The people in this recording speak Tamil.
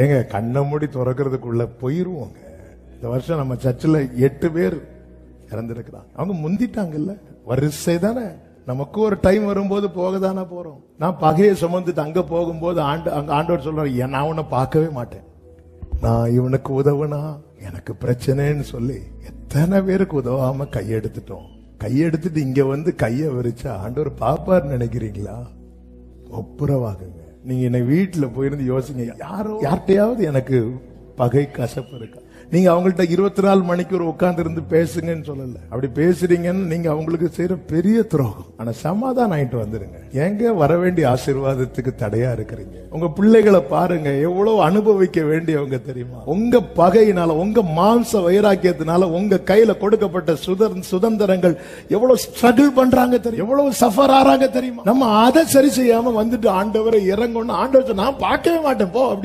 ஏங்க கண்ணை மூடி திறக்கிறதுக்குள்ள போயிருவோங்க. இந்த வருஷம் நம்ம சர்ச்சில் 8 பேர் இறந்திருக்கிறாங்க. அவங்க முந்திட்டாங்கல்ல, வரிசை தானே. நமக்கு ஒரு டைம் வரும்போது போக தானே போறோம். நான் பகையை சுமந்துட்டு அங்க போகும்போது அங்க ஆண்டவர் சொல்றாரு, நான் உன்னை பார்க்கவே மாட்டேன். நான் இவனுக்கு உதவுனா எனக்கு பிரச்சனைன்னு சொல்லி எத்தனை பேருக்கு உதவாம கையெடுத்துட்டோம். கையெடுத்துட்டு இங்க வந்து கைய விரிச்சா ஆண்டவர் பாப்பார் நினைக்கிறீங்களா? ஒப்புரவாகுங்க. நீங்க என்னை வீட்டுல போயிருந்து யோசிங்க, யார்கிட்டயாவது எனக்கு பகை கசப்பு இருக்கா? நீங்க அவங்கள்ட்ட 24 மணிக்கு உட்கார்ந்து இருந்து பேசுங்கன்னு சொல்லல. அப்படி பேசுறீங்கன்னு நீங்க அவங்களுக்கு செய்யற பெரிய துரோகம். ஆனா சமாதானம் ஆயிட்டு வந்துருங்க. எங்க வர வேண்டிய ஆசீர்வாதத்துக்கு தடையா இருக்கிறீங்க? உங்க பிள்ளைகளை பாருங்க, எவ்வளவு அனுபவிக்க வேண்டியவங்க தெரியுமா? உங்க பகையினால, உங்க மாம்ச வைராக்கியத்தினால உங்க கையில கொடுக்கப்பட்ட சுதந்திரங்கள் எவ்வளவு ஸ்ட்ரகிள் பண்றாங்க தெரியும், எவ்வளவு சஃபர் ஆறாங்க தெரியுமா? நம்ம அதை சரி செய்யாம வந்துட்டு ஆண்டவரை இறங்கணும், ஆண்டவர் நான் பார்க்கவே மாட்டேன் போ அப்படின்னு